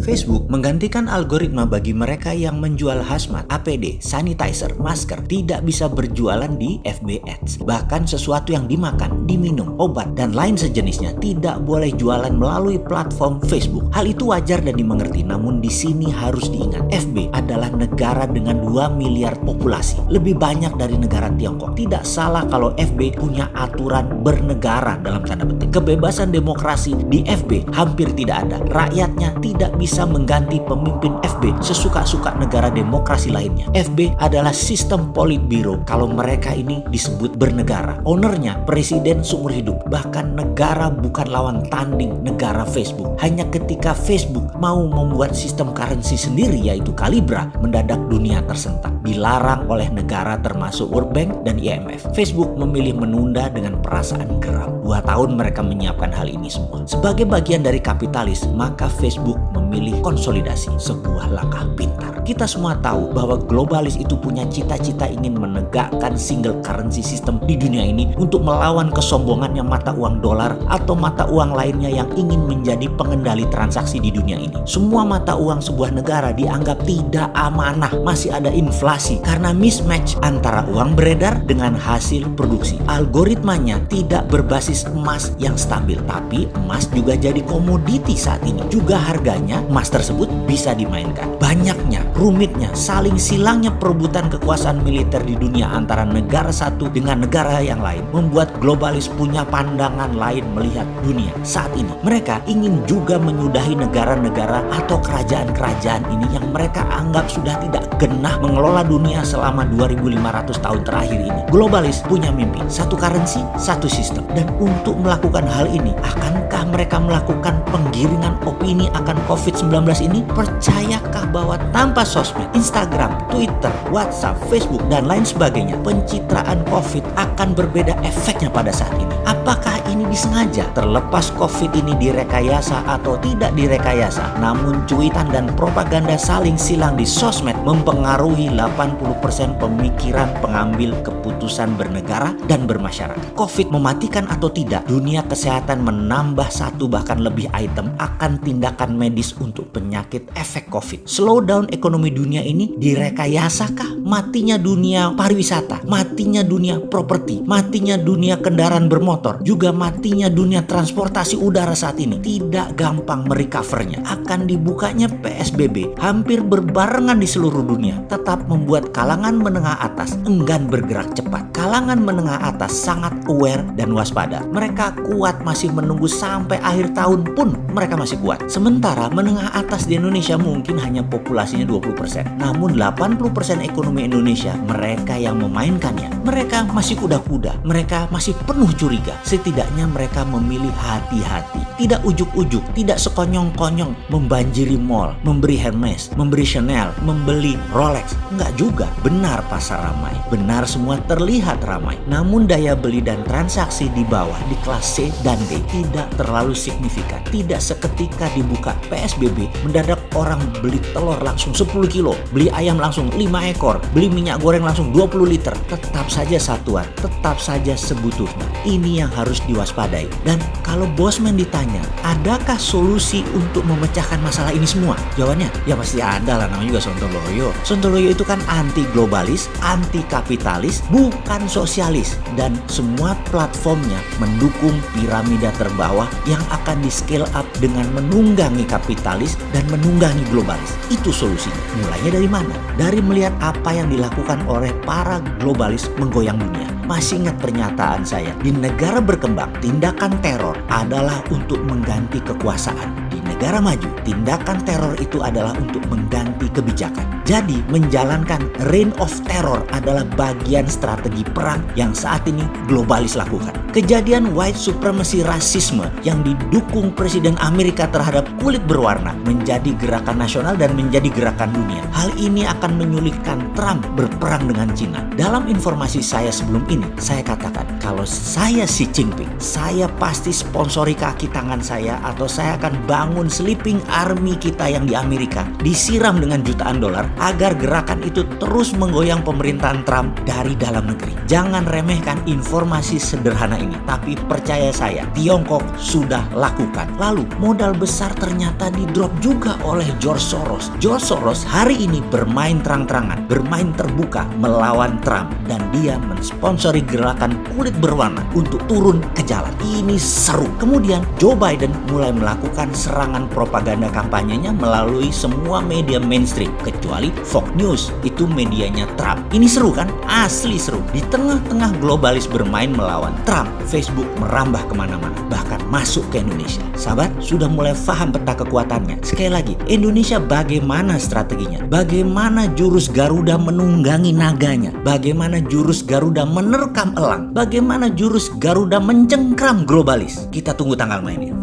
Facebook menggantikan algoritma bagi mereka yang menjual hazmat, APD, sanitizer, masker tidak bisa berjualan di FB Ads. Bahkan sesuatu yang dimakan, diminum, obat, dan lain sejenisnya tidak boleh jualan melalui platform Facebook. Hal itu wajar dan dimengerti, namun di sini harus diingat, FB adalah negara dengan 2 miliar populasi, lebih banyak dari negara Tiongkok. Tidak salah kalau FB punya aturan bernegara dalam tanda petik. Kebebasan demokrasi di FB hampir tidak ada. Rakyatnya tidak bisa mengganti pemimpin FB sesuka-suka negara demokrasi lainnya. FB adalah sistem politbiro kalau mereka ini disebut bernegara. Ownernya presiden seumur hidup. Bahkan negara bukan lawan tanding negara Facebook. Hanya ketika Facebook mau membuat sistem currency sendiri yaitu Calibra, mendadak dunia tersentak. Dilarang oleh negara termasuk World Bank dan IMF. Facebook memilih menunda dengan perasaan geram. 2 tahun mereka menyiapkan hal ini semua. Sebagai bagian dari kapitalis, maka Facebook memilih konsolidasi, sebuah langkah pintar. Kita semua tahu bahwa globalis itu punya cita-cita ingin menegakkan single currency system di dunia ini untuk melawan kesombongannya mata uang dolar atau mata uang lainnya yang ingin menjadi pengendali transaksi di dunia ini. Semua mata uang sebuah negara dianggap tidak amanah, masih ada inflasi karena mismatch antara uang beredar dengan hasil produksi. Algoritmanya tidak berbasis emas yang stabil, tapi emas juga jadi komoditi saat ini. Juga harganya emas tersebut bisa dimainkan. Banyaknya, rumitnya, saling silangnya perebutan kekuasaan militer di dunia antara negara satu dengan negara yang lain membuat globalis punya pandangan lain melihat dunia saat ini. Mereka ingin juga menyudahi negara-negara atau kerajaan-kerajaan ini yang mereka anggap sudah tidak genah mengelola dunia selama 2500 tahun terakhir ini. Globalis punya mimpi, satu currency, satu sistem. Dan untuk melakukan hal ini, akankah mereka melakukan penggiringan opini akan COVID-19 ini? Percayakah bahwa tanpa sosmed, Instagram, Twitter, WhatsApp, Facebook, dan lain sebagainya, pencitraan COVID akan berbeda efeknya pada saat ini? Apakah ini disengaja? Terlepas COVID ini direkayasa atau tidak direkayasa, namun cuitan dan propaganda saling silang di sosmed mempengaruhi 80% pemikiran pengambil keputusan bernegara dan bermasyarakat. COVID mematikan atau tidak, dunia kesehatan menambah 1 bahkan lebih item akan tindakan medis untuk penyakit efek COVID. Slowdown ekonomi dunia ini direkayasakah? Matinya dunia pariwisata, matinya dunia properti, matinya dunia kendaraan bermotor, juga matinya dunia transportasi udara saat ini. Tidak gampang merecovernya. Akan dibukanya PSBB hampir berbarengan di seluruh dunia, tetap membuat kalangan menengah atas enggan bergerak cepat. Kalangan menengah atas sangat aware dan waspada. Mereka kuat masih menunggu sampai akhir tahun pun mereka masih kuat. Sementara menengah atas di Indonesia mungkin hanya populasinya 20%. Namun 80% ekonomi Indonesia mereka yang memainkannya. Mereka masih kuda-kuda. Mereka masih penuh curiga. Setidaknya mereka memilih hati-hati. Tidak ujuk-ujuk, tidak sekonyong-konyong membanjiri mall, memberi Hermes, memberi Chanel, membeli Rolex. Enggak juga. Benar pasar ramai. Benar semua terlihat ramai. Namun daya beli dan transaksi di bawah di kelas C dan D tidak terlalu signifikan. Tidak seketika dibuka PSBB mendadak orang beli telur langsung 10 kilo, beli ayam langsung 5 ekor, beli minyak goreng langsung 20 liter. Tetap saja satuan, tetap saja sebutuhnya. Ini yang harus diwaspadai. Dan kalau Bosman ditanya, adakah solusi untuk memecahkan masalah ini semua? Jawabannya, ya pasti ada lah, namanya juga Sontoloyo. Sontoloyo itu kan anti globalis, anti kapitalis, bukan sosialis. Dan semua platformnya mendukung piramida terbawah yang akan di scale up dengan menunggangi kapitalis dan menunggangi globalis. Itu solusinya. Mulainya dari mana? Dari melihat apa yang dilakukan oleh para globalis menggoyang dunia. Masih ingat pernyataan saya, di negara berkembang, tindakan teror adalah untuk mengganti kekuasaan. Di negara maju, tindakan teror itu adalah untuk mengganti kebijakan. Jadi, menjalankan reign of terror adalah bagian strategi perang yang saat ini globalis lakukan. Kejadian white supremacy rasisme yang didukung Presiden Amerika terhadap kulit berwarna menjadi gerakan nasional dan menjadi gerakan dunia. Hal ini akan menyulitkan Trump berperang dengan Cina. Dalam informasi saya sebelum ini, saya katakan kalau saya Xi Jinping, saya pasti sponsori kaki tangan saya atau saya akan bangun sleeping army kita yang di Amerika, disiram dengan jutaan dolar agar gerakan itu terus menggoyang pemerintahan Trump dari dalam negeri. Jangan remehkan informasi sederhana ini. Tapi percaya saya, Tiongkok sudah lakukan. Lalu modal besar ternyata di drop juga oleh George Soros. George Soros hari ini bermain terang-terangan, bermain terbuka melawan Trump. Dan dia mensponsori gerakan kulit berwarna untuk turun ke jalan. Ini seru. Kemudian Joe Biden mulai melakukan serangan propaganda kampanyenya melalui semua media mainstream. Kecuali Fox News, itu medianya Trump. Ini seru kan? Asli seru. Di tengah-tengah globalis bermain melawan Trump, Facebook merambah kemana-mana. Bahkan masuk ke Indonesia. Sahabat, sudah mulai paham peta kekuatannya. Sekali lagi, Indonesia bagaimana strateginya? Bagaimana jurus Garuda menunggangi naganya? Bagaimana jurus Garuda menerkam elang? Bagaimana jurus Garuda mencengkram globalis? Kita tunggu tanggal mainnya.